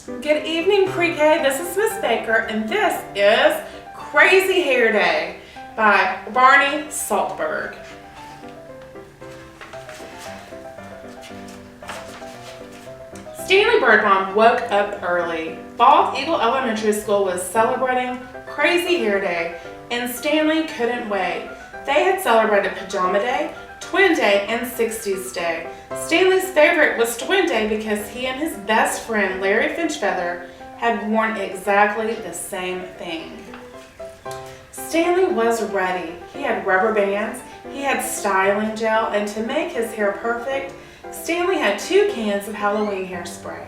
Good evening, Pre-K. This is Miss Baker, and this is Crazy Hair Day by Barney Saltberg. Stanley Birdbaum woke up early. Bald Eagle Elementary School was celebrating Crazy Hair Day, and Stanley couldn't wait. They had celebrated Pajama Day, Twin Day, and 60s Day. Stanley's favorite was Twin Day because he and his best friend, Larry Finchfeather, had worn exactly the same thing. Stanley was ready. He had rubber bands, he had styling gel, and to make his hair perfect, Stanley had 2 cans of Halloween hairspray.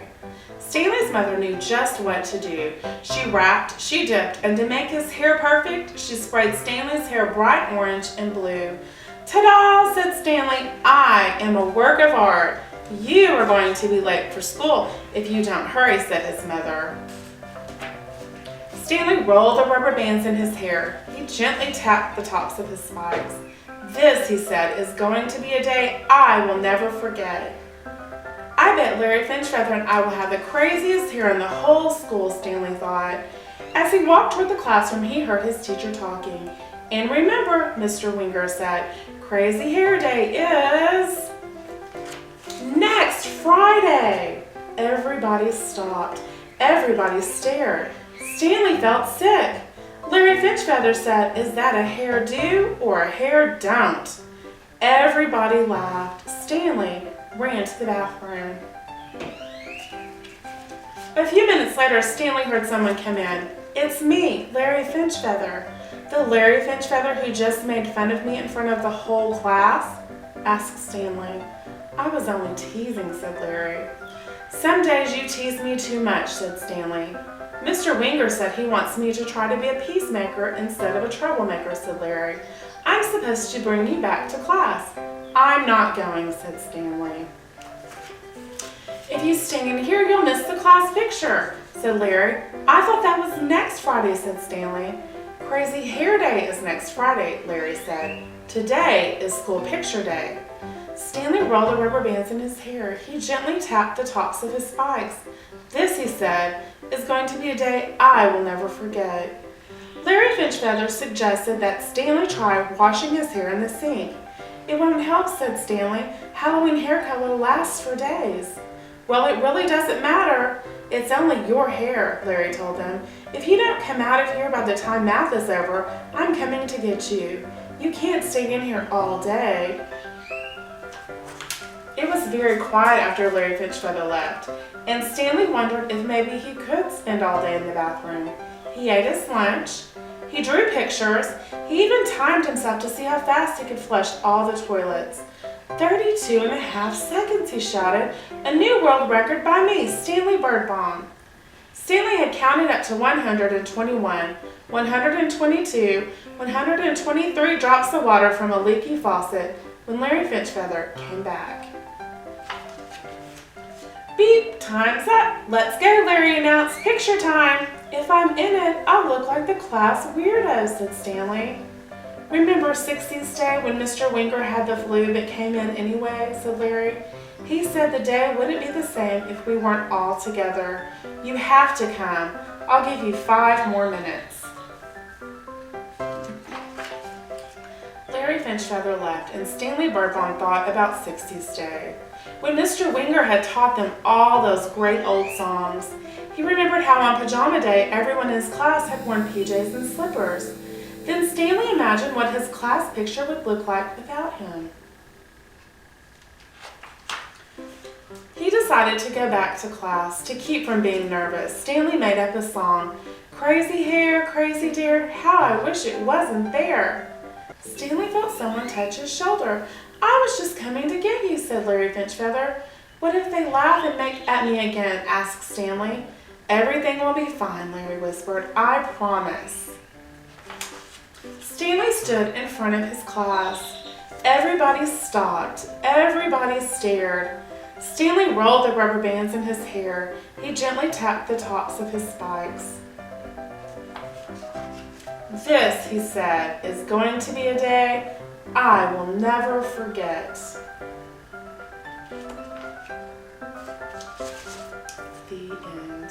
Stanley's mother knew just what to do. She wrapped, she dipped, and to make his hair perfect, she sprayed Stanley's hair bright orange and blue. "Ta-da!" said Stanley. "I am a work of art. You are going to be late for school if you don't hurry," said his mother. Stanley rolled the rubber bands in his hair. He gently tapped the tops of his spikes. "This," he said, "is going to be a day I will never forget." "I bet Larry Finchfeather and I will have the craziest hair in the whole school," Stanley thought. As he walked toward the classroom, he heard his teacher talking. "And remember," Mr. Winger said, "Crazy Hair Day is next Friday." Everybody stopped. Everybody stared. Stanley felt sick. Larry Finchfeather said, "Is that a hair do or a hair don't?" Everybody laughed. Stanley ran to the bathroom. A few minutes later, Stanley heard someone come in. "It's me, Larry Finchfeather." "The Larry Finchfeather who just made fun of me in front of the whole class?" asked Stanley. "I was only teasing," said Larry. "Some days you tease me too much," said Stanley. "Mr. Winger said he wants me to try to be a peacemaker instead of a troublemaker," said Larry. "I'm supposed to bring you back to class." "I'm not going," said Stanley. "If you stand here, you'll miss the class picture," said Larry. "I thought that was next Friday," said Stanley. "Crazy Hair Day is next Friday," Larry said. "Today is School Picture Day." Stanley rolled the rubber bands in his hair. He gently tapped the tops of his spikes. "This," he said, "is going to be a day I will never forget." Larry Finchfeather suggested that Stanley try washing his hair in the sink. "It won't help," said Stanley. "Halloween hair color lasts for days." "Well, it really doesn't matter. It's only your hair," Larry told him. "If you don't come out of here by the time math is over, I'm coming to get you. You can't stay in here all day." It was very quiet after Larry Finchfeather left, and Stanley wondered if maybe he could spend all day in the bathroom. He ate his lunch. He drew pictures. He even timed himself to see how fast he could flush all the toilets. 32.5 seconds, he shouted. "A new world record by me, Stanley Birdbaum." Stanley had counted up to 121, 122, 123 drops of water from a leaky faucet when Larry Finchfeather came back. "Beep, time's up. Let's go," Larry announced. "Picture time." "If I'm in it, I'll look like the class weirdo," said Stanley. "Remember 60s Day when Mr. Winger had the flu but came in anyway," said Larry. "He said the day wouldn't be the same if we weren't all together. You have to come. I'll give you 5 more minutes." Larry Finchfeather left, and Stanley Birdbaum thought about 60s Day. When Mr. Winger had taught them all those great old songs, he remembered how on Pajama Day everyone in his class had worn PJs and slippers. Then Stanley imagined what his class picture would look like without him. He decided to go back to class. To keep from being nervous, Stanley made up a song. "Crazy hair, crazy dear, how I wish it wasn't there." Stanley felt someone touch his shoulder. "I was just coming to get you," said Larry Finchfeather. "What if they laugh and make at me again?" asked Stanley. "Everything will be fine," Larry whispered. "I promise." Stanley stood in front of his class. Everybody stopped. Everybody stared. Stanley rolled the rubber bands in his hair. He gently tapped the tops of his spikes. "This," he said, "is going to be a day I will never forget." The end.